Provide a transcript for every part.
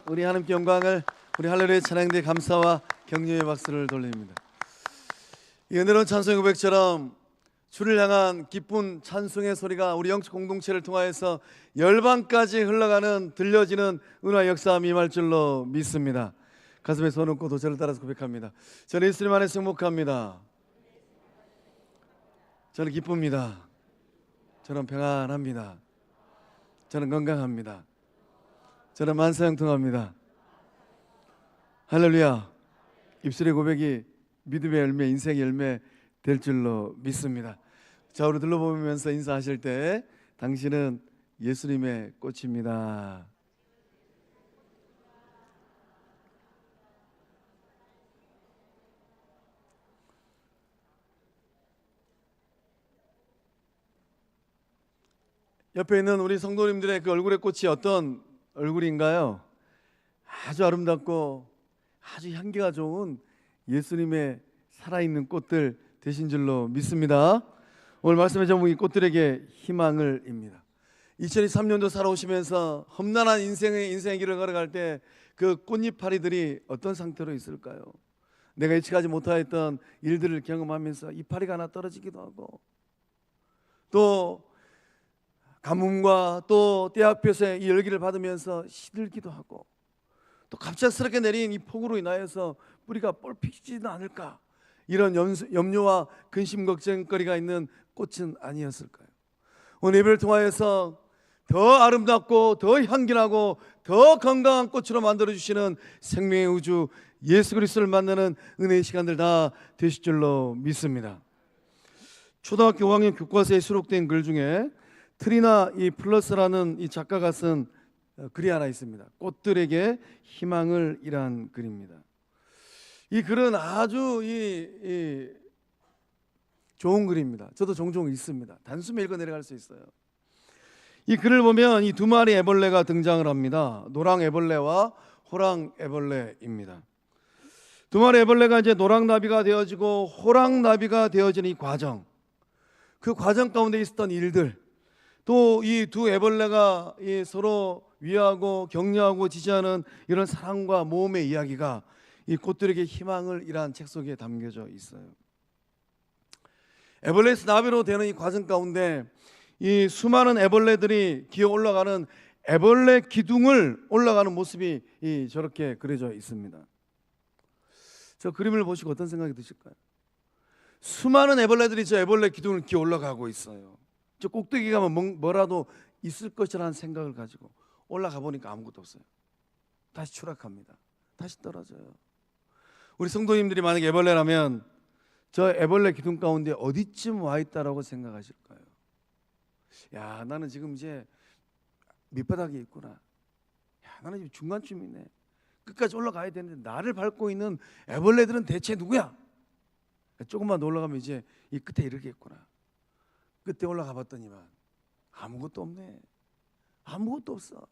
우리 하나님께 영광을, 우리 할렐루야 찬양대 감사와 격려의 박수를 돌립니다. 이 은혜로운 찬송의 고백처럼 주를 향한 기쁜 찬송의 소리가 우리 영적 공동체를 통하여서 열방까지 흘러가는 들려지는 은혜와 역사함이 임할 줄로 믿습니다. 가슴에 손 얹고 도저를 따라서 고백합니다. 저는 예수님 안에서 행복합니다. 저는 기쁩니다. 저는 평안합니다. 저는 건강합니다. 저는 만사형통합니다. 할렐루야. 입술의 고백이 믿음의 열매, 인생의 열매 될 줄로 믿습니다. 좌우로 둘러보면서 인사하실 때 당신은 예수님의 꽃입니다. 옆에 있는 우리 성도님들의 그 얼굴의 꽃이 어떤 얼굴인가요? 아주 아름답고 아주 향기가 좋은 예수님의 살아있는 꽃들 되신 줄로 믿습니다. 오늘 말씀의 제목이 꽃들에게 희망을입니다. 2023년도 살아오시면서 험난한 인생의 길을 걸어갈 때 그 꽃잎파리들이 어떤 상태로 있을까요? 내가 예측하지 못하였던 일들을 경험하면서 이파리가 하나 떨어지기도 하고, 또 가뭄과 또 때 앞에서의 이 열기를 받으면서 시들기도 하고, 또 갑작스럽게 내린 이 폭우로 인하여서 뿌리가 뽑히지는 않을까, 이런 염려와 근심 걱정거리가 있는 꽃은 아니었을까요? 오늘 예배를 통하여서 더 아름답고 더 향기나고 더 건강한 꽃으로 만들어주시는 생명의 우주 예수 그리스도를 만나는 은혜의 시간들 다 되실 줄로 믿습니다. 초등학교 5학년 교과서에 수록된 글 중에 트리나 이 플러스라는 이 작가가 쓴 글이 하나 있습니다. 꽃들에게 희망을 이란 글입니다. 이 글은 아주 좋은 글입니다. 저도 종종 읽습니다. 단숨에 읽어 내려갈 수 있어요. 이 글을 보면 이 두 마리 애벌레가 등장을 합니다. 노랑 애벌레와 호랑 애벌레입니다. 두 마리 애벌레가 이제 노랑 나비가 되어지고 호랑 나비가 되어지는 이 과정, 그 과정 가운데 있었던 일들, 또 이 두 애벌레가 서로 위하고 격려하고 지지하는 이런 사랑과 모험의 이야기가 이 꽃들에게 희망을 이란 책 속에 담겨져 있어요. 애벌레에서 나비로 되는 이 과정 가운데 이 수많은 애벌레들이 기어 올라가는 애벌레 기둥을 올라가는 모습이 저렇게 그려져 있습니다. 저 그림을 보시고 어떤 생각이 드실까요? 수많은 애벌레들이 저 애벌레 기둥을 기어 올라가고 있어요. 저 꼭대기 가면 뭐라도 있을 것이라는 생각을 가지고 올라가 보니까 아무것도 없어요. 다시 추락합니다. 다시 떨어져요. 우리 성도님들이 만약에 애벌레라면 저 애벌레 기둥 가운데 어디쯤 와 있다라고 생각하실까요? 야, 나는 지금 이제 밑바닥에 있구나. 야, 나는 지금 중간쯤이네. 끝까지 올라가야 되는데 나를 밟고 있는 애벌레들은 대체 누구야? 조금만 더 올라가면 이제 이 끝에 이르겠구나. 끝에 올라가 봤더니만 아무것도 없네. 아무것도 없어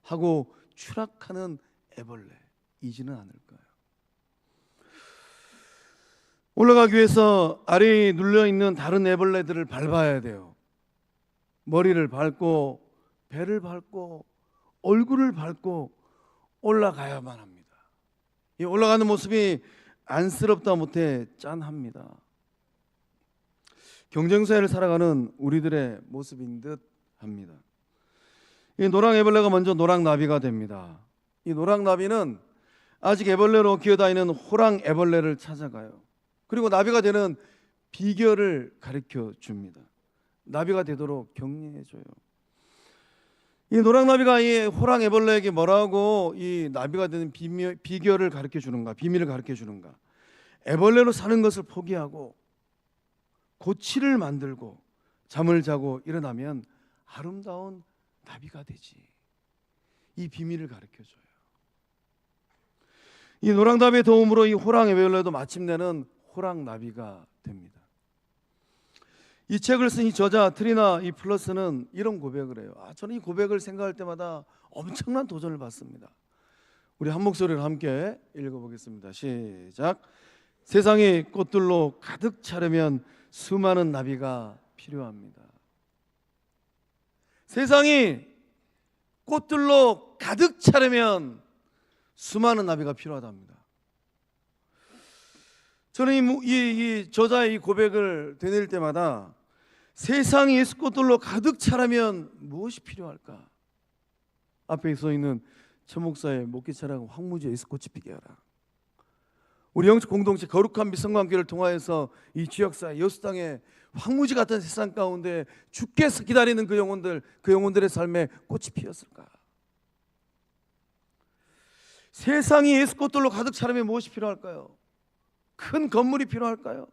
하고 추락하는 애벌레이지는 않을까요? 올라가기 위해서 아래에 눌려있는 다른 애벌레들을 밟아야 돼요. 머리를 밟고 배를 밟고 얼굴을 밟고 올라가야만 합니다. 이 올라가는 모습이 안쓰럽다 못해 짠합니다. 경쟁사회를 살아가는 우리들의 모습인 듯 합니다. 이 노랑 애벌레가 먼저 노랑 나비가 됩니다. 이 노랑 나비는 아직 애벌레로 기어다니는 호랑 애벌레를 찾아가요. 그리고 나비가 되는 비결을 가르쳐 줍니다. 나비가 되도록 격려해 줘요. 이 노랑 나비가 이 호랑 애벌레에게 뭐라고 이 나비가 되는 비결을 가르쳐 주는가, 비밀을 가르쳐 주는가? 애벌레로 사는 것을 포기하고 고치를 만들고 잠을 자고 일어나면 아름다운 나비가 되지. 이 비밀을 가르쳐 줘요. 이 노랑 나비의 도움으로 이 호랑 애벌레도 마침내는 호랑 나비가 됩니다. 이 책을 쓴 이 저자 트리나 이 플러스는 이런 고백을 해요. 저는 이 고백을 생각할 때마다 엄청난 도전을 받습니다. 우리 한 목소리로 함께 읽어보겠습니다. 시작. 세상이 꽃들로 가득 차려면 수많은 나비가 필요합니다. 세상이 꽃들로 가득 차려면 수많은 나비가 필요하답니다. 저는 이 저자의 이 고백을 되뇌일 때마다 세상이 예수 꽃들로 가득 차려면 무엇이 필요할까? 앞에 서 있는 천 목사의 목기차랑 황무지에 예수 꽃이 피게 하라. 우리 영적 공동체 거룩한 빛 성관교회를 통하여서 이 지역사회 여수 땅에 황무지 같은 세상 가운데 주께서 기다리는 그 영혼들의 삶에 꽃이 피었을까? 세상이 예수 꽃들로 가득 차려면 무엇이 필요할까요? 큰 건물이 필요할까요?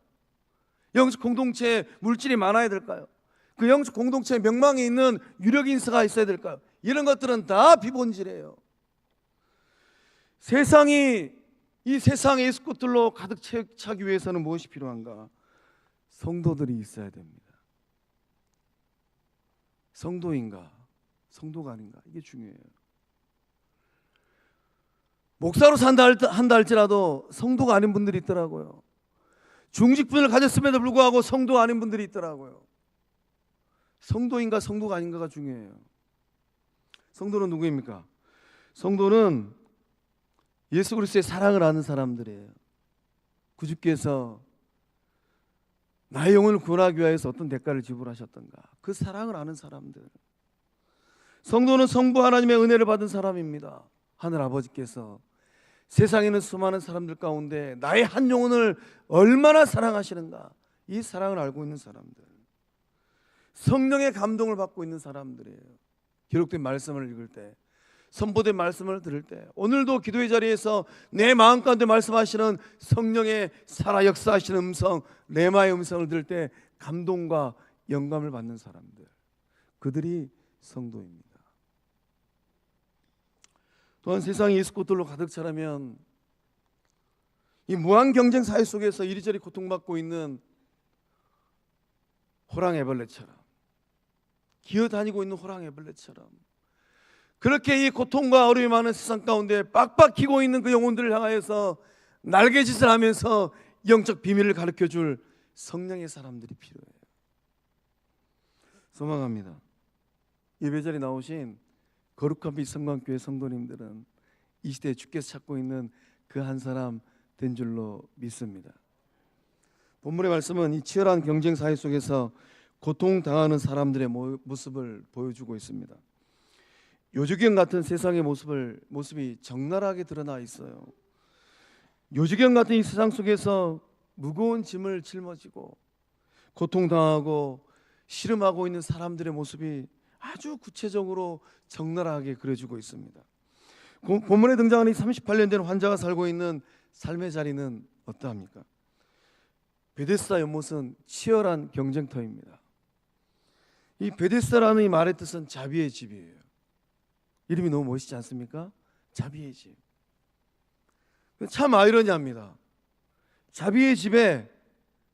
영적 공동체에 물질이 많아야 될까요? 그 영적 공동체의 명망에 있는 유력 인사가 있어야 될까요? 이런 것들은 다 비본질이에요. 이 세상의 예수 꽃들로 가득 차기 위해서는 무엇이 필요한가? 성도들이 있어야 됩니다. 성도인가? 성도가 아닌가? 이게 중요해요. 목사로 한다 할지라도 성도가 아닌 분들이 있더라고요. 중직분을 가졌음에도 불구하고 성도가 아닌 분들이 있더라고요. 성도인가 성도가 아닌가가 중요해요. 성도는 누구입니까? 성도는 예수 그리스도의 사랑을 아는 사람들이에요. 구주께서 나의 영혼을 구원하기 위해서 어떤 대가를 지불하셨던가, 그 사랑을 아는 사람들. 성도는 성부 하나님의 은혜를 받은 사람입니다. 하늘 아버지께서 세상에 있는 수많은 사람들 가운데 나의 한 영혼을 얼마나 사랑하시는가, 이 사랑을 알고 있는 사람들, 성령의 감동을 받고 있는 사람들이에요. 기록된 말씀을 읽을 때, 선포된 말씀을 들을 때, 오늘도 기도의 자리에서 내 마음 가운데 말씀하시는 성령의 살아 역사하시는 음성, 레마의 음성을 들을 때 감동과 영감을 받는 사람들, 그들이 성도입니다. 또한 세상이 예수 꽃들로 가득 차려면 이 무한 경쟁 사회 속에서 이리저리 고통받고 있는 호랑 애벌레처럼, 기어다니고 있는 호랑 애벌레처럼, 그렇게 이 고통과 어려움이 많은 세상 가운데 빡빡히고 있는 그 영혼들을 향하여서 날개짓을 하면서 영적 비밀을 가르쳐줄 성령의 사람들이 필요해요. 소망합니다. 예배자리에 나오신 거룩한 빛 성관교회 성도님들은 이 시대에 주께서 찾고 있는 그 한 사람 된 줄로 믿습니다. 본문의 말씀은 이 치열한 경쟁 사회 속에서 고통당하는 사람들의 모습을 보여주고 있습니다. 요지경 같은 세상의 모습이 적나라하게 드러나 있어요. 요지경 같은 이 세상 속에서 무거운 짐을 짊어지고 고통당하고 씨름하고 있는 사람들의 모습이 아주 구체적으로 적나라하게 그려지고 있습니다. 본문에 등장하는 이 38년 된 환자가 살고 있는 삶의 자리는 어떠합니까? 베데스다 연못은 치열한 경쟁터입니다. 이 베데스다라는 이 말의 뜻은 자비의 집이에요. 이름이 너무 멋있지 않습니까? 자비의 집. 참 아이러니합니다. 자비의 집에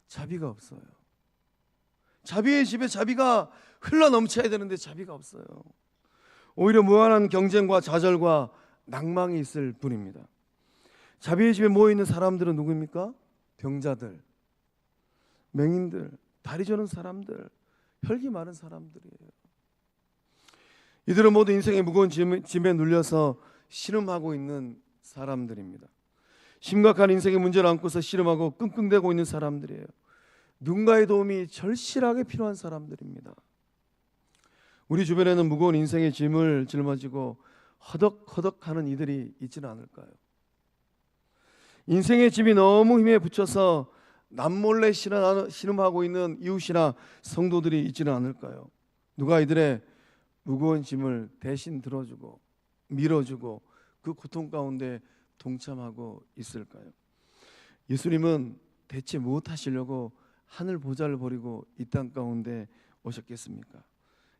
자비가 없어요. 자비의 집에 자비가 흘러 넘쳐야 되는데 자비가 없어요. 오히려 무한한 경쟁과 좌절과 낭망이 있을 뿐입니다. 자비의 집에 모여있는 사람들은 누구입니까? 병자들, 맹인들, 다리 저는 사람들, 혈기 많은 사람들이에요. 이들은 모두 인생의 무거운 짐에 눌려서 씨름하고 있는 사람들입니다. 심각한 인생의 문제를 안고서 씨름하고 끙끙대고 있는 사람들이에요. 누군가의 도움이 절실하게 필요한 사람들입니다. 우리 주변에는 무거운 인생의 짐을 짊어지고 허덕허덕하는 이들이 있지는 않을까요? 인생의 짐이 너무 힘에 붙여서 남몰래 씨름하고 있는 이웃이나 성도들이 있지는 않을까요? 누가 이들의 무거운 짐을 대신 들어주고 밀어주고 그 고통 가운데 동참하고 있을까요? 예수님은 대체 무엇 하시려고 하늘 보좌를 버리고 이 땅 가운데 오셨겠습니까?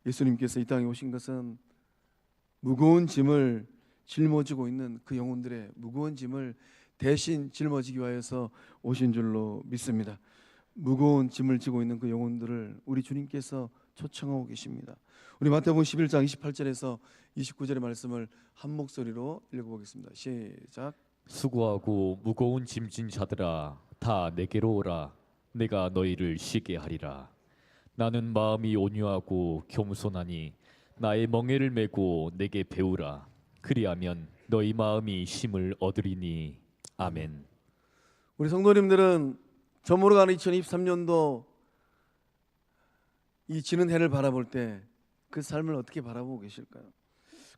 예수님께서 이 땅에 오신 것은 무거운 짐을 짊어지고 있는 그 영혼들의 무거운 짐을 대신 짊어지기 위하여서 오신 줄로 믿습니다. 무거운 짐을 지고 있는 그 영혼들을 우리 주님께서 초청하고 계십니다. 우리 마태복음 11장 28절에서 29절의 말씀을 한 목소리로 읽어보겠습니다. 시작. 수고하고 무거운 짐진 자들아 다 내게로 오라. 내가 너희를 쉬게 하리라. 나는 마음이 온유하고 겸손하니 나의 멍에를 메고 내게 배우라. 그리하면 너희 마음이 쉼을 얻으리니. 아멘. 우리 성도님들은 저물어가는 2023년도 이 지는 해를 바라볼 때 그 삶을 어떻게 바라보고 계실까요?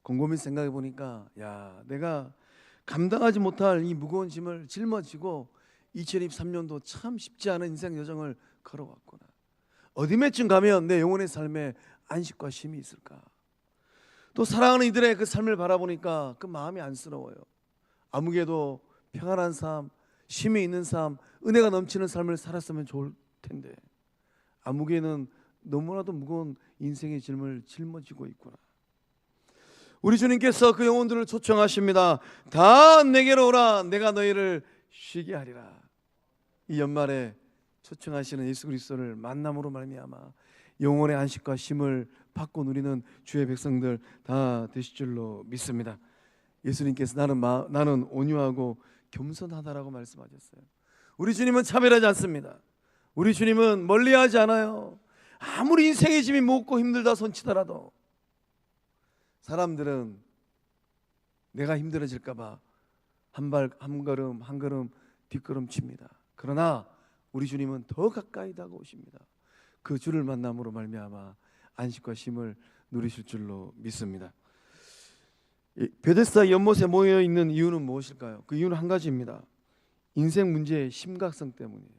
곰곰이 생각해 보니까 내가 감당하지 못할 이 무거운 짐을 짊어지고 2023년도 참 쉽지 않은 인생 여정을 걸어왔구나. 어디매쯤 가면 내 영혼의 삶에 안식과 쉼이 있을까? 또 사랑하는 이들의 그 삶을 바라보니까 그 마음이 안쓰러워요. 아무개도 평안한 삶, 쉼이 있는 삶, 은혜가 넘치는 삶을 살았으면 좋을 텐데 아무개는 너무나도 무거운 인생의 짐을 짊어지고 있구나. 우리 주님께서 그 영혼들을 초청하십니다. 다 내게로 오라. 내가 너희를 쉬게 하리라. 이 연말에 초청하시는 예수 그리스도를 만남으로 말미암아 영혼의 안식과 쉼을 받고 누리는 주의 백성들 다 되실 줄로 믿습니다. 예수님께서 나는 온유하고 겸손하다라고 말씀하셨어요. 우리 주님은 차별하지 않습니다. 우리 주님은 멀리하지 않아요. 아무리 인생의 짐이 무겁고 힘들다 손치더라도 사람들은 내가 힘들어질까 봐 한 걸음 뒷걸음칩니다. 그러나 우리 주님은 더 가까이 다가오십니다. 그 주를 만남으로 말미암아 안식과 쉼을 누리실 줄로 믿습니다. 베데스다 연못에 모여 있는 이유는 무엇일까요? 그 이유는 한 가지입니다. 인생 문제의 심각성 때문이에요.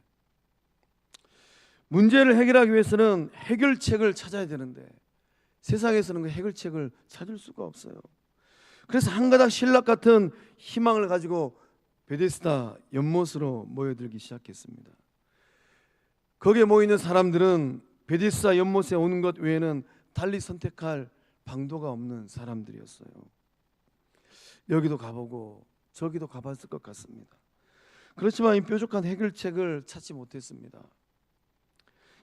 문제를 해결하기 위해서는 해결책을 찾아야 되는데 세상에서는 그 해결책을 찾을 수가 없어요. 그래서 한 가닥 신락 같은 희망을 가지고 베데스다 연못으로 모여들기 시작했습니다. 거기에 모이는 사람들은 베데스다 연못에 오는 것 외에는 달리 선택할 방도가 없는 사람들이었어요. 여기도 가보고 저기도 가봤을 것 같습니다. 그렇지만 이 뾰족한 해결책을 찾지 못했습니다.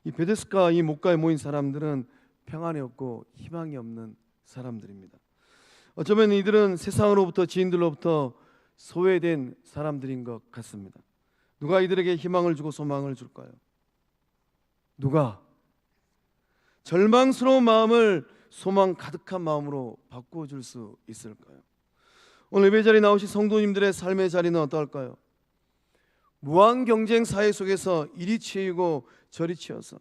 이 베데스다 이 목가에 모인 사람들은 평안이 없고 희망이 없는 사람들입니다. 어쩌면 이들은 세상으로부터 지인들로부터 소외된 사람들인 것 같습니다. 누가 이들에게 희망을 주고 소망을 줄까요? 누가? 절망스러운 마음을 소망 가득한 마음으로 바꿔줄 수 있을까요? 오늘 예배 자리에 나오신 성도님들의 삶의 자리는 어떨까요? 무한 경쟁 사회 속에서 이리 치이고 저리 치여서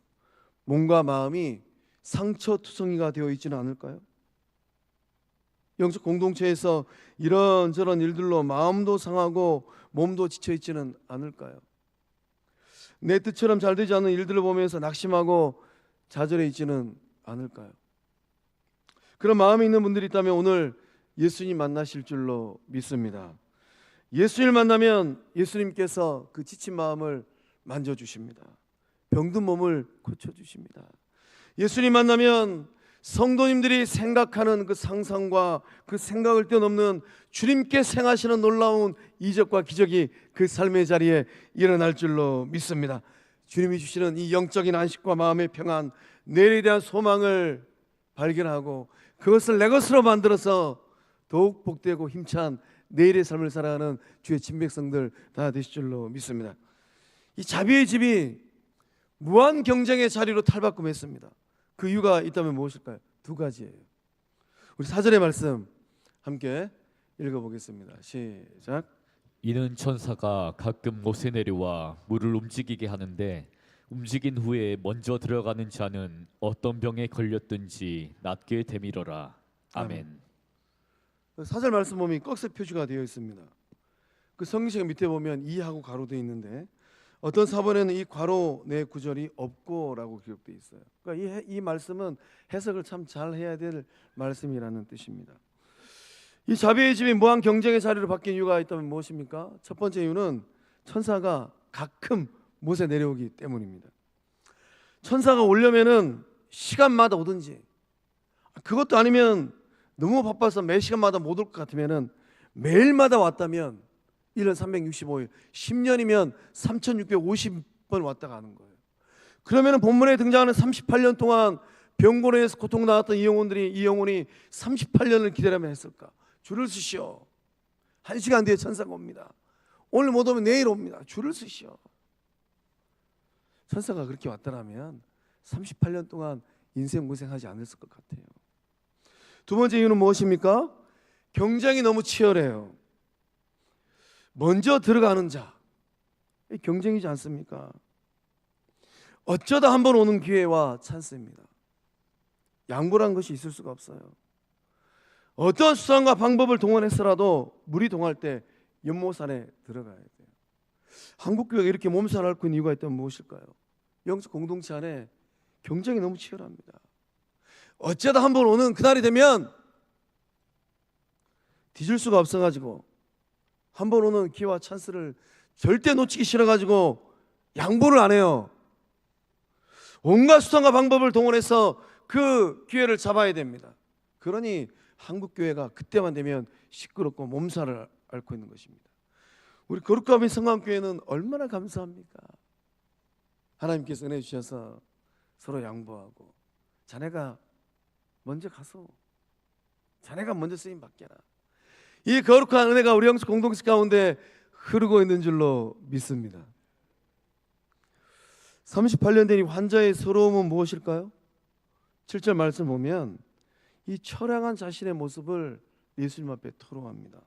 몸과 마음이 상처투성이가 되어 있지는 않을까요? 영적 공동체에서 이런저런 일들로 마음도 상하고 몸도 지쳐 있지는 않을까요? 내 뜻처럼 잘 되지 않는 일들을 보면서 낙심하고 좌절해 있지는 않을까요? 그런 마음이 있는 분들이 있다면 오늘 예수님 만나실 줄로 믿습니다. 예수님을 만나면 예수님께서 그 지친 마음을 만져주십니다. 병든 몸을 고쳐주십니다. 예수님 만나면 성도님들이 생각하는 그 상상과 그 생각을 뛰어넘는 주님께 행하시는 놀라운 이적과 기적이 그 삶의 자리에 일어날 줄로 믿습니다. 주님이 주시는 이 영적인 안식과 마음의 평안, 내일에 대한 소망을 발견하고 그것을 내 것으로 만들어서 더욱 복되고 힘찬 내일의 삶을 살아가는 주의 친백성들 다 되실 줄로 믿습니다. 이 자비의 집이 무한 경쟁의 자리로 탈바꿈했습니다. 그 이유가 있다면 무엇일까요? 두 가지예요. 우리 4절의 말씀 함께 읽어보겠습니다. 시작. 이는 천사가 가끔 못에 내려와 물을 움직이게 하는데 움직인 후에 먼저 들어가는 자는 어떤 병에 걸렸든지 낫게 되밀어라. 아멘. 4절 말씀 보면 꺽쇠 표시가 되어 있습니다. 그 성경책 밑에 보면 이하고 가로되어 있는데 어떤 사본에는 이 괄호 내 구절이 없고라고 기록되어 있어요. 그러니까 이 말씀은 해석을 참 잘 해야 될 말씀이라는 뜻입니다. 이 자비의 집이 무한 경쟁의 자리로 바뀐 이유가 있다면 무엇입니까? 첫 번째 이유는 천사가 가끔 못에 내려오기 때문입니다. 천사가 오려면은 시간마다 오든지 그것도 아니면 너무 바빠서 매 시간마다 못 올 것 같으면은 매일마다 왔다면 1년 365일 10년이면 3650번 왔다 가는 거예요. 그러면 본문에 등장하는 38년 동안 병고로에서 고통당했던 이 영혼이 38년을 기다리며 했을까? 줄을 서시오. 1시간 뒤에 천사가 옵니다. 오늘 못 오면 내일 옵니다. 줄을 서시오. 천사가 그렇게 왔다라면 38년 동안 인생 고생하지 않았을 것 같아요. 두 번째 이유는 무엇입니까? 경쟁이 너무 치열해요. 먼저 들어가는 자, 경쟁이지 않습니까? 어쩌다 한번 오는 기회와 찬스입니다. 양보란 것이 있을 수가 없어요. 어떤 수단과 방법을 동원해서라도 물이 동할 때 연못산에 들어가야 돼요. 한국교회가 이렇게 몸살 앓고 있는 이유가 있다면 무엇일까요? 영적 공동체 안에 경쟁이 너무 치열합니다. 어쩌다 한번 오는 그날이 되면 뒤질 수가 없어가지고 한번 오는 기회와 찬스를 절대 놓치기 싫어가지고 양보를 안 해요. 온갖 수단과 방법을 동원해서 그 기회를 잡아야 됩니다. 그러니 한국교회가 그때만 되면 시끄럽고 몸살을 앓고 있는 것입니다. 우리 거룩함의 성강교회는 얼마나 감사합니까? 하나님께서 은혜 주셔서 서로 양보하고 자네가 먼저 가서 자네가 먼저 쓰임 받게라. 이 거룩한 은혜가 우리 영적 공동체 가운데 흐르고 있는 줄로 믿습니다. 38년 된 이 환자의 서러움은 무엇일까요? 7절 말씀 보면 이 처량한 자신의 모습을 예수님 앞에 토로합니다.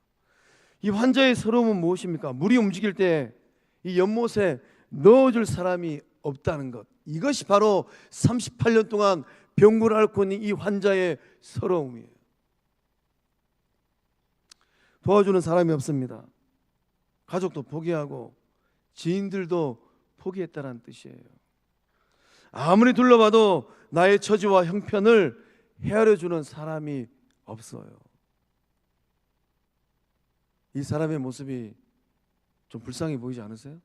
이 환자의 서러움은 무엇입니까? 물이 움직일 때 이 연못에 넣어줄 사람이 없다는 것. 이것이 바로 38년 동안 병고를 앓고 있는 이 환자의 서러움이에요. 도와주는 사람이 없습니다. 가족도 포기하고 지인들도 포기했다는 뜻이에요. 아무리 둘러봐도 나의 처지와 형편을 헤아려주는 사람이 없어요. 이 사람의 모습이 좀 불쌍해 보이지 않으세요?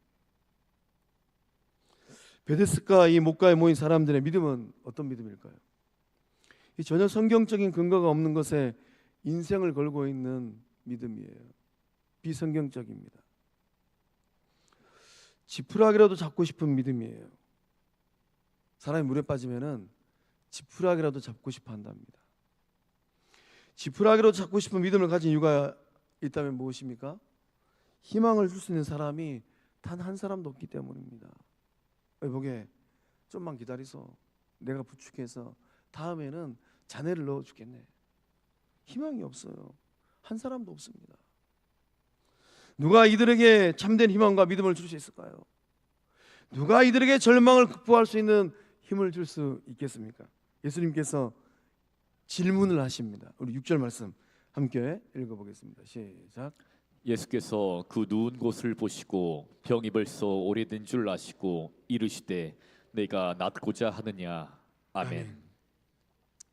베데스가 이 목가에 모인 사람들의 믿음은 어떤 믿음일까요? 이 전혀 성경적인 근거가 없는 것에 인생을 걸고 있는 믿음이에요. 비성경적입니다. 지푸라기라도 잡고 싶은 믿음이에요. 사람이 물에 빠지면은 지푸라기라도 잡고 싶어 한답니다. 지푸라기라도 잡고 싶은 믿음을 가진 이유가 있다면 무엇입니까? 희망을 줄 수 있는 사람이 단 한 사람도 없기 때문입니다. 보게 좀만 기다리소. 내가 부축해서 다음에는 자네를 넣어주겠네. 희망이 없어요. 한 사람도 없습니다. 누가 이들에게 참된 희망과 믿음을 줄 수 있을까요? 누가 이들에게 절망을 극복할 수 있는 힘을 줄 수 있겠습니까? 예수님께서 질문을 하십니다. 우리 6절 말씀 함께 읽어보겠습니다. 시작. 예수께서 그 누운 곳을 보시고 병이 벌써 오래된 줄 아시고 이르시되 내가 낫고자 하느냐. 아멘.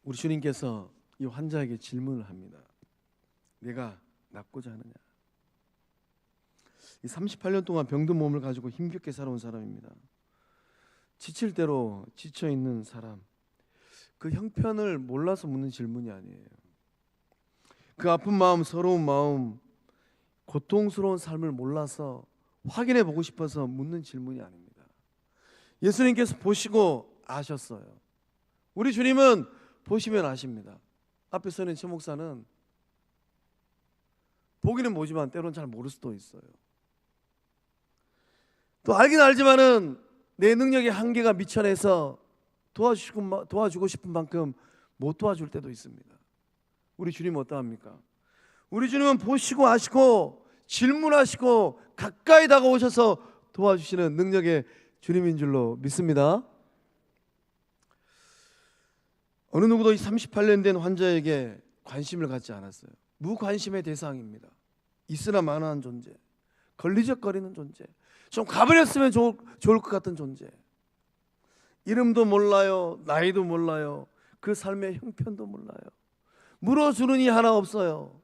우리 주님께서 이 환자에게 질문을 합니다. 내가 낫고자 하느냐. 이 38년 동안 병든 몸을 가지고 힘겹게 살아온 사람입니다. 지칠 대로 지쳐 있는 사람. 그 형편을 몰라서 묻는 질문이 아니에요. 그 아픈 마음, 서러운 마음, 고통스러운 삶을 몰라서 확인해 보고 싶어서 묻는 질문이 아닙니다. 예수님께서 보시고 아셨어요. 우리 주님은 보시면 아십니다. 앞에 서 있는 최 목사는 보기는 보지만 때로는 잘 모를 수도 있어요. 또 알긴 알지만은 내 능력의 한계가 미천해서 도와주고 싶은 만큼 못 도와줄 때도 있습니다. 우리 주님은 어떠합니까? 우리 주님은 보시고 아시고 질문하시고 가까이 다가오셔서 도와주시는 능력의 주님인 줄로 믿습니다. 어느 누구도 이 38년 된 환자에게 관심을 갖지 않았어요. 무관심의 대상입니다. 있으나 마나한 존재, 걸리적거리는 존재, 좀 가버렸으면 좋을 것 같은 존재. 이름도 몰라요, 나이도 몰라요, 그 삶의 형편도 몰라요. 물어주는 이 하나 없어요.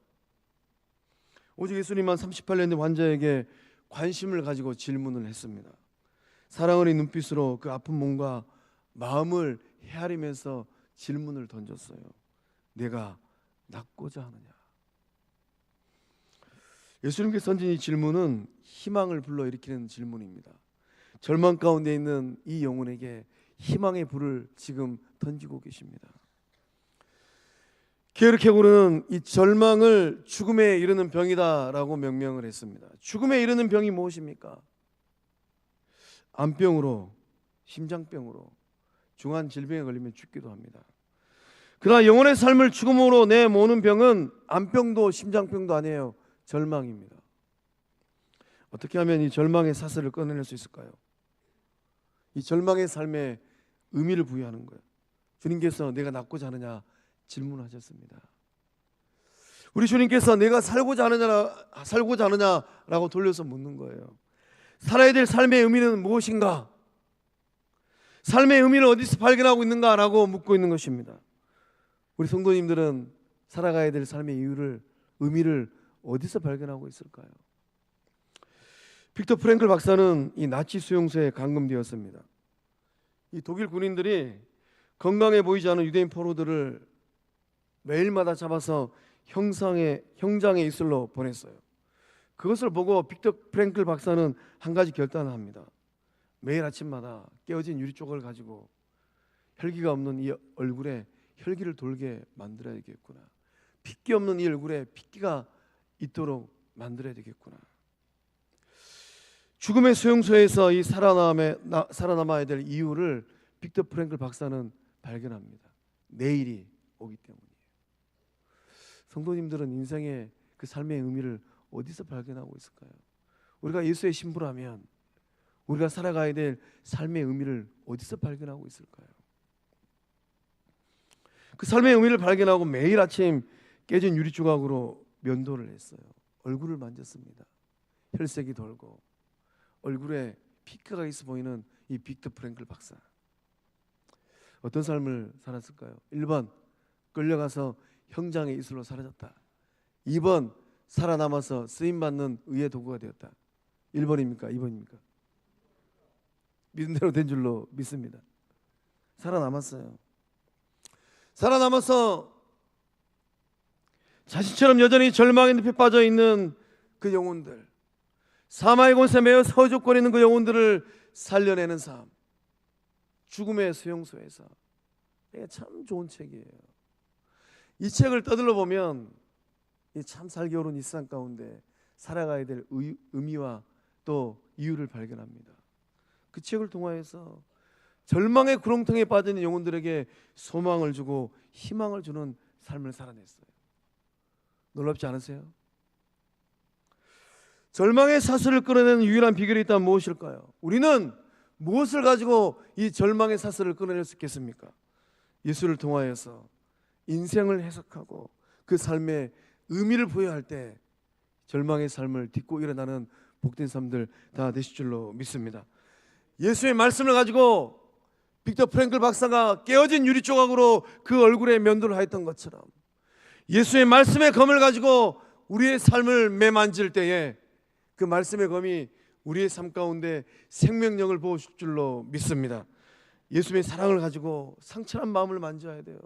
오직 예수님만 38년 된 환자에게 관심을 가지고 질문을 했습니다. 사랑의 눈빛으로 그 아픈 몸과 마음을 헤아리면서 질문을 던졌어요. 내가 낫고자 하느냐. 예수님께서 던진 이 질문은 희망을 불러일으키는 질문입니다. 절망 가운데 있는 이 영혼에게 희망의 불을 지금 던지고 계십니다. 게르케고르는 이 절망을 죽음에 이르는 병이다라고 명명을 했습니다. 죽음에 이르는 병이 무엇입니까? 암병으로, 심장병으로, 중한 질병에 걸리면 죽기도 합니다. 그러나 영혼의 삶을 죽음으로 내모는 병은 암병도 심장병도 아니에요. 절망입니다. 어떻게 하면 이 절망의 사슬을 끊어낼 수 있을까요? 이 절망의 삶에 의미를 부여하는 거예요. 주님께서 내가 낫고자 하느냐 질문하셨습니다. 우리 주님께서 내가 살고자 하느냐라고 돌려서 묻는 거예요. 살아야 될 삶의 의미는 무엇인가? 삶의 의미를 어디서 발견하고 있는가라고 묻고 있는 것입니다. 우리 성도님들은 살아가야 될 삶의 의미를 어디서 발견하고 있을까요? 빅터 프랭클 박사는 이 나치 수용소에 감금되었습니다. 이 독일 군인들이 건강해 보이지 않은 유대인 포로들을 매일마다 잡아서 형장의 이슬로 보냈어요. 그것을 보고 빅터 프랭클 박사는 한 가지 결단을 합니다. 매일 아침마다 깨어진 유리 조각을 가지고 혈기가 없는 이 얼굴에 혈기를 돌게 만들어야겠구나. 핏기 없는 이 얼굴에 핏기가 있도록 만들어야 되겠구나. 죽음의 수용소에서 이 살아남아야 될 이유를 빅터 프랭클 박사는 발견합니다. 내일이 오기 때문이에요. 성도님들은 인생의 그 삶의 의미를 어디서 발견하고 있을까요? 우리가 예수의 신부라면 우리가 살아가야 될 삶의 의미를 어디서 발견하고 있을까요? 그 삶의 의미를 발견하고 매일 아침 깨진 유리 조각으로 면도를 했어요. 얼굴을 만졌습니다. 혈색이 돌고 얼굴에 피크가 있어 보이는 이 빅터 프랭클 박사. 어떤 삶을 살았을까요? 1번 끌려가서 형장의 이슬로 사라졌다. 2번 살아남아서 쓰임받는 의의 도구가 되었다. 1번입니까? 2번입니까? 믿은 대로 된 줄로 믿습니다. 살아남았어요. 살아남아서 자신처럼 여전히 절망의 늪에 빠져 있는 그 영혼들, 사마의 권세 매어 서적거리는 그 영혼들을 살려내는 삶. 죽음의 수용소에서. 이게 참 좋은 책이에요. 이 책을 떠들러 보면 참 살기 어려운 이 세상 가운데 살아가야 될 의미와 또 이유를 발견합니다. 그 책을 통하여서 절망의 구렁텅이에 빠진 영혼들에게 소망을 주고 희망을 주는 삶을 살아냈어요. 놀랍지 않으세요? 절망의 사슬을 끊어내는 유일한 비결이 있다면 무엇일까요? 우리는 무엇을 가지고 이 절망의 사슬을 끊어낼 수 있겠습니까? 예수를 통하여서 인생을 해석하고 그 삶에 의미를 부여할 때 절망의 삶을 딛고 일어나는 복된 삶들 다 되실 줄로 믿습니다. 예수의 말씀을 가지고 빅터 프랭클 박사가 깨어진 유리 조각으로 그 얼굴에 면도를 하였던 것처럼 예수의 말씀의 검을 가지고 우리의 삶을 매만질 때에 그 말씀의 검이 우리의 삶 가운데 생명력을 부어줄 줄로 믿습니다. 예수의 사랑을 가지고 상처난 마음을 만져야 돼요.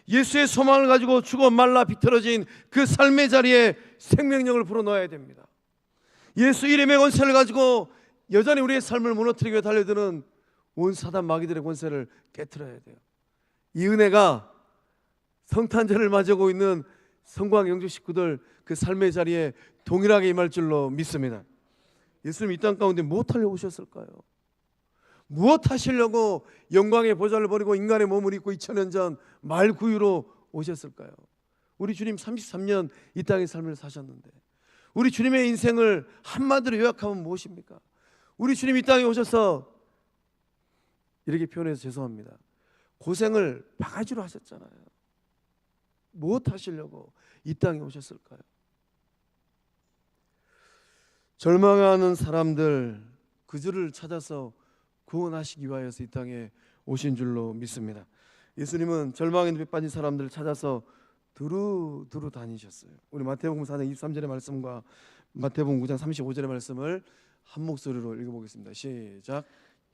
예수의 소망을 가지고 죽어 말라 비틀어진 그 삶의 자리에 생명력을 불어넣어야 됩니다. 예수 이름의 권세를 가지고 여전히 우리의 삶을 무너뜨리기 위해 달려드는 온 사단 마귀들의 권세를 깨트려야 돼요. 이 은혜가 성탄절을 맞이하고 있는 성광 영주 식구들 그 삶의 자리에 동일하게 임할 줄로 믿습니다. 예수님 이 땅 가운데 무엇하려고 오셨을까요? 무엇 하시려고 영광의 보좌를 버리고 인간의 몸을 입고 2000년 전 말구유로 오셨을까요? 우리 주님 33년 이 땅의 삶을 사셨는데 우리 주님의 인생을 한마디로 요약하면 무엇입니까? 우리 주님 이 땅에 오셔서 이렇게 표현해서 죄송합니다. 고생을 바가지로 하셨잖아요. 무엇 하시려고 이 땅에 오셨을까요? 절망하는 사람들 그들을 찾아서 구원하시기 위하여서 이 땅에 오신 줄로 믿습니다. 예수님은 절망의 늪에 빠진 사람들을 찾아서 두루두루 다니셨어요. 우리 마태복음 4장 23절의 말씀과 마태복음 9장 35절의 말씀을 한 목소리로 읽어보겠습니다. 시작.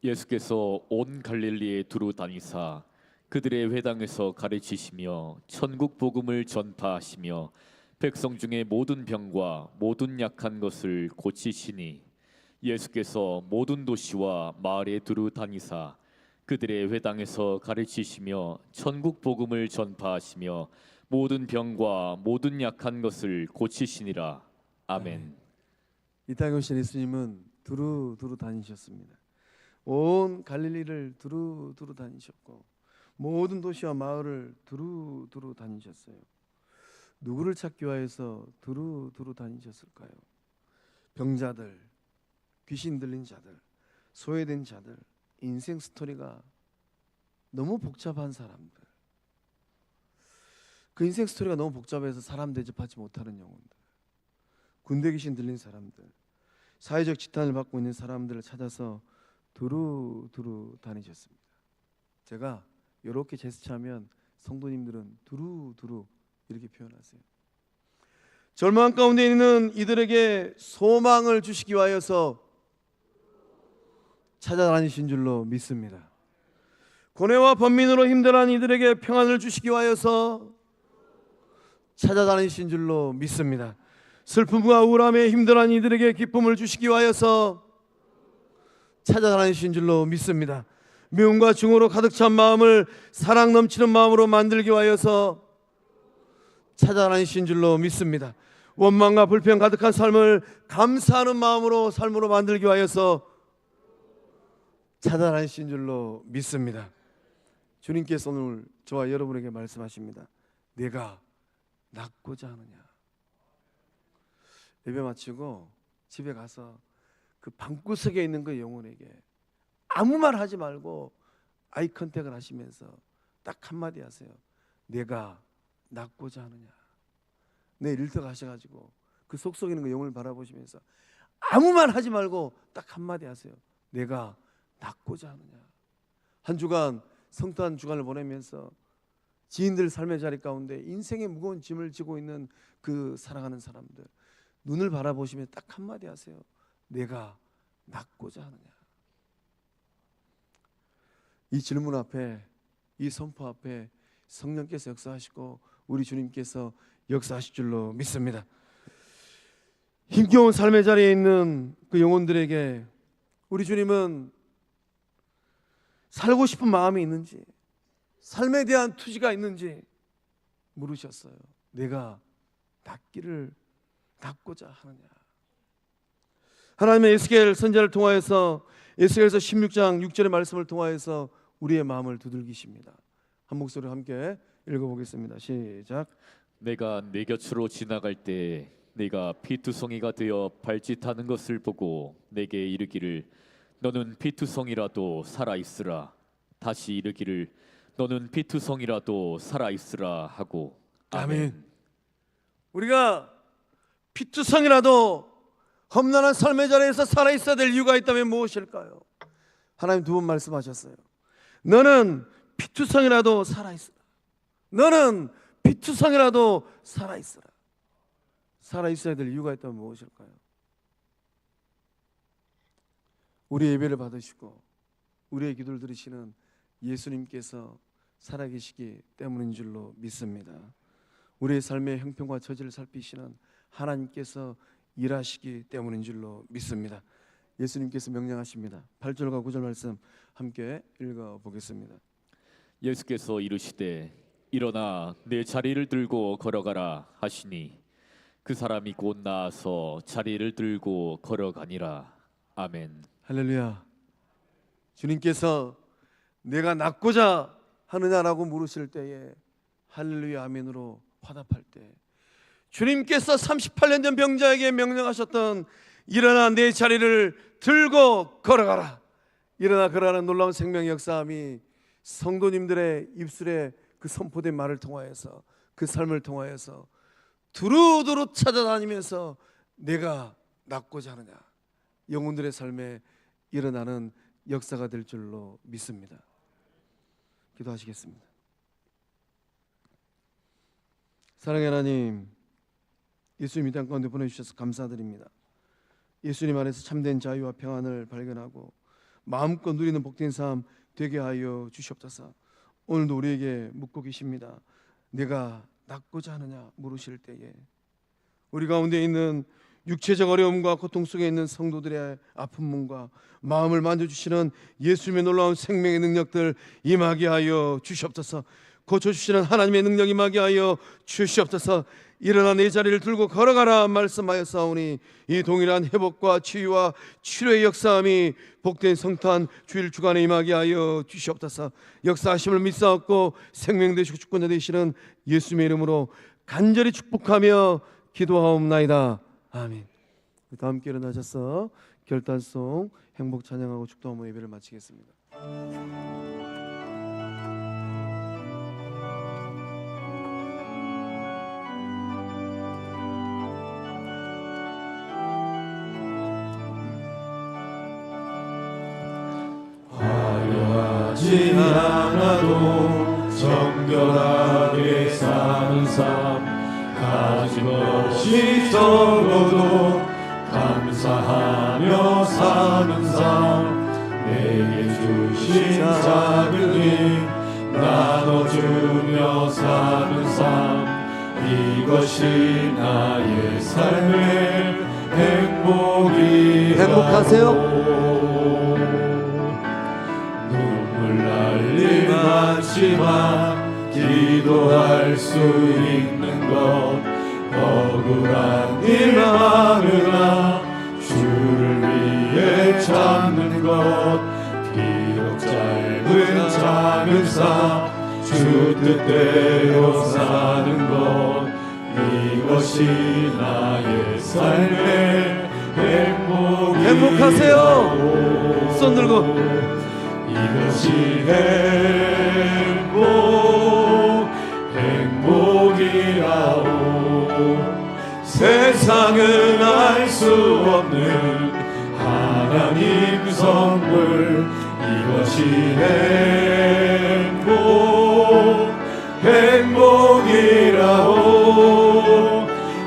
예수께서 온 갈릴리에 두루 다니사 그들의 회당에서 가르치시며 천국 복음을 전파하시며 백성 중에 모든 병과 모든 약한 것을 고치시니 예수께서 모든 도시와 마을에 두루 다니사 그들의 회당에서 가르치시며 천국 복음을 전파하시며 모든 병과 모든 약한 것을 고치시니라. 아멘. 이 땅에 오신 예수님은 두루두루 다니셨습니다. 온 갈릴리를 두루두루 다니셨고 모든 도시와 마을을 두루두루 다니셨어요. 누구를 찾기 위해서 두루두루 다니셨을까요? 병자들, 귀신 들린 자들, 소외된 자들, 인생 스토리가 너무 복잡한 사람들, 그 인생 스토리가 너무 복잡해서 사람 대접하지 못하는 영혼들, 군대 귀신 들린 사람들, 사회적 지탄을 받고 있는 사람들을 찾아서 두루두루 다니셨습니다. 제가 이렇게 제스처하면 성도님들은 두루두루 이렇게 표현하세요. 절망 가운데 있는 이들에게 소망을 주시기 위하여서 찾아다니신 줄로 믿습니다. 고뇌와 번민으로 힘들어하는 이들에게 평안을 주시기 위하여서 찾아다니신 줄로 믿습니다. 슬픔과 우울함에 힘들어하는 이들에게 기쁨을 주시기 위하여서 찾아다니신 줄로 믿습니다. 미움과 증오로 가득 찬 마음을 사랑 넘치는 마음으로 만들기 위하여서 찾아다니신 줄로 믿습니다. 원망과 불평 가득한 삶을 감사하는 마음으로 삶으로 만들기 위하여서 찾아다니신 줄로 믿습니다. 주님께서 오늘 저와 여러분에게 말씀하십니다. 내가 낫고자 하느냐. 예배 마치고 집에 가서 그 방구석에 있는 그 영혼에게 아무 말 하지 말고 아이 컨택을 하시면서 딱 한마디 하세요. 내가 낫고자 하느냐. 내일 일터 가셔가지고 그 속속에 있는 그 영혼을 바라보시면서 아무 말 하지 말고 딱 한마디 하세요. 내가 낫고자 하느냐. 한 주간 성탄 주간을 보내면서 지인들 삶의 자리 가운데 인생의 무거운 짐을 지고 있는 그 사랑하는 사람들 눈을 바라보시면 딱 한마디 하세요. 내가 낫고자 하느냐. 이 질문 앞에, 이 선포 앞에 성령께서 역사하시고 우리 주님께서 역사하실 줄로 믿습니다. 힘겨운 삶의 자리에 있는 그 영혼들에게 우리 주님은 살고 싶은 마음이 있는지, 삶에 대한 투지가 있는지 물으셨어요. 내가 낫고자 하느냐. 하나님의 에스겔 선지자를 통하여서 에스겔서 16장 6절의 말씀을 통하여서 우리의 마음을 두들기십니다. 한 목소리로 함께 읽어보겠습니다. 시작. 내가 내 곁으로 지나갈 때 네가 피투성이가 되어 발짓하는 것을 보고 내게 이르기를 너는 피투성이라도 살아있으라. 다시 이르기를 너는 피투성이라도 살아있으라 하고. 아멘. 우리가 피투성이라도 험난한 삶의 자리에서 살아있어야 될 이유가 있다면 무엇일까요? 하나님 두 번 말씀하셨어요. 너는 피투성이라도 살아있으라. 너는 피투성이라도 살아있으라. 살아있어야 될 이유가 있다면 무엇일까요? 우리의 예배를 받으시고 우리의 기도를 들으시는 예수님께서 살아계시기 때문인 줄로 믿습니다. 우리의 삶의 형편과 처지를 살피시는 하나님께서 일하시기 때문인 줄로 믿습니다. 예수님께서 명령하십니다. 8절과 9절 말씀 함께 읽어보겠습니다. 예수께서 이르시되 일어나 내 자리를 들고 걸어가라 하시니 그 사람이 곧 나아서 자리를 들고 걸어가니라. 아멘. 할렐루야. 주님께서 내가 낫고자 하느냐라고 물으실 때에 할렐루야 아멘으로 화답할 때 주님께서 38년 전 병자에게 명령하셨던 일어나 내 자리를 들고 걸어가라. 일어나 걸어가는 놀라운 생명의 역사함이 성도님들의 입술에 그 선포된 말을 통하여서 그 삶을 통하여서 두루두루 찾아다니면서 내가 낫고자 하느냐 영혼들의 삶에 일어나는 역사가 될 줄로 믿습니다. 기도하시겠습니다. 사랑의 하나님, 예수님 이 땅 가운데 보내주셔서 감사드립니다. 예수님 안에서 참된 자유와 평안을 발견하고 마음껏 누리는 복된 삶 되게 하여 주시옵소서. 오늘도 우리에게 묻고 계십니다. 내가 낫고자 하느냐 물으실 때에 우리 가운데 있는 육체적 어려움과 고통 속에 있는 성도들의 아픈 몸과 마음을 만져주시는 예수님의 놀라운 생명의 능력들 임하게 하여 주시옵소서. 고쳐주시는 하나님의 능력 임하게 하여 주시옵소서. 일어나 내 자리를 들고 걸어가라 말씀하였사오니 이 동일한 회복과 치유와 치료의 역사함이 복된 성탄 주일 주간에 임하게 하여 주시옵소서. 역사하심을 믿사옵고 생명 되시고 주권자 되시는 예수님의 이름으로 간절히 축복하며 기도하옵나이다. 아멘. 다 함께 일어나셔서 결단송 행복 찬양하고 축도하며 예배를 마치겠습니다. 화려하지 않아도 정결하게 사는 삶, 가진 것이 적어도 감사하며 사는 삶, 내게 주신 작은 힘 나눠주며 사는 삶, 이것이 나의 삶의 행복이라. 행복하세요? 많지만 기도할 수 있는 것, 억울한 일 많으나 주를 위해 참는 것, 비록 짧은 작은 삶 주 뜻대로 사는 것, 이것이 나의 삶의 행복이라고. 행복하세요. 손 들고. 이것이 행복이라오. 세상은 알 수 없는 하나님 선물, 이것이 행복이라오.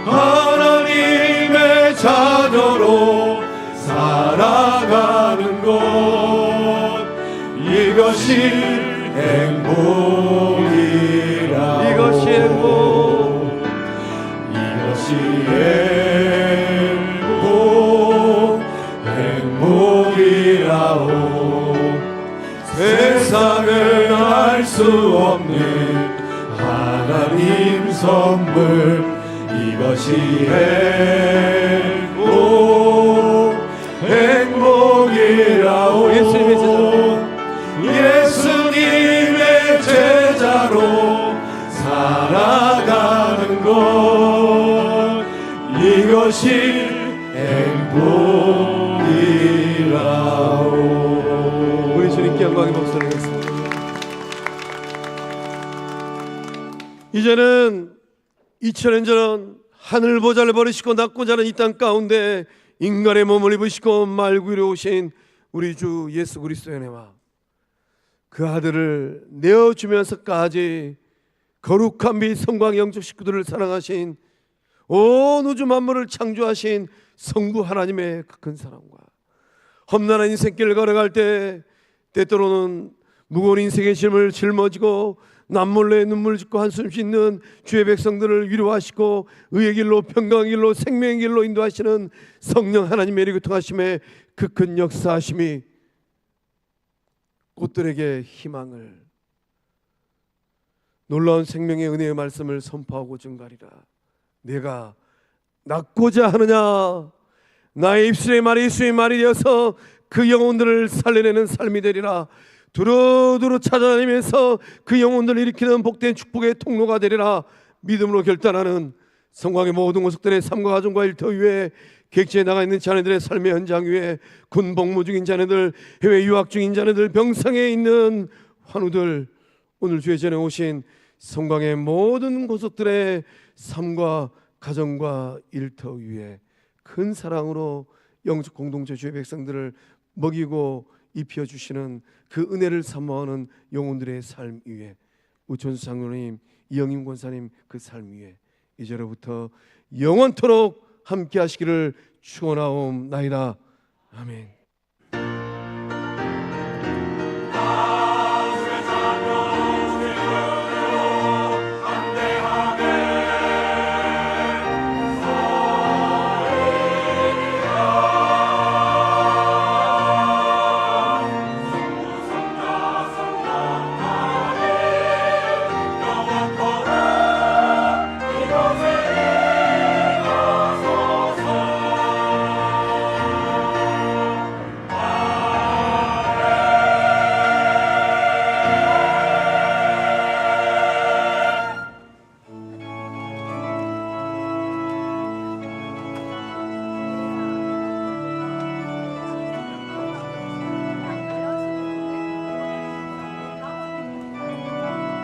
하나님의 자녀로 살아가는 것, 이것이 행복이라. 이것이 행복이라오. 세상을 알 수 없는 하나님 선물, 이것이 행복이라오. 예수님의 제자로 살아가는 것, 이것이 행복이라오. 우리 주님께 영광의 박수를 드리겠습니다. 이제는 2000년 전 하늘 보좌를 버리시고 낮고 자는 이 땅 가운데 인간의 몸을 입으시고 말구이로 오신 우리 주 예수 그리스도의 은혜와 그 아들을 내어주면서까지 거룩한 비 성광 영적 식구들을 사랑하신 온 우주 만물을 창조하신 성부 하나님의 그 큰 사랑과 험난한 인생길을 걸어갈 때 때때로는 무거운 인생의 짐을 짊어지고 남몰래 눈물 짓고 한숨 씻는 주의 백성들을 위로하시고 의의 길로 평강의 길로 생명의 길로 인도하시는 성령 하나님의 이르고 통하심의 그 큰 역사하심이 꽃들에게 희망을, 놀라운 생명의 은혜의 말씀을 선포하고 증가리라. 내가 낳고자 하느냐, 나의 입술의 말이 예수의 말이 되어서 그 영혼들을 살려내는 삶이 되리라. 두루두루 찾아다니면서 그 영혼들을 일으키는 복된 축복의 통로가 되리라. 믿음으로 결단하는 성광의 모든 모습들의 삶과 가정과 일터 위에, 객지에 나가 있는 자녀들의 삶의 현장 위에, 군 복무 중인 자녀들, 해외 유학 중인 자녀들, 병상에 있는 환우들, 오늘 주의 전에 오신 성광의 모든 곳들의 삶과 가정과 일터 위에 큰 사랑으로 영적 공동체 주의 백성들을 먹이고 입혀주시는 그 은혜를 사모하는 영혼들의 삶 위에, 우천수 장로님, 이영임 권사님 그 삶 위에 이제로부터 영원토록 함께 하시기를 축원하옵나이다. 아멘.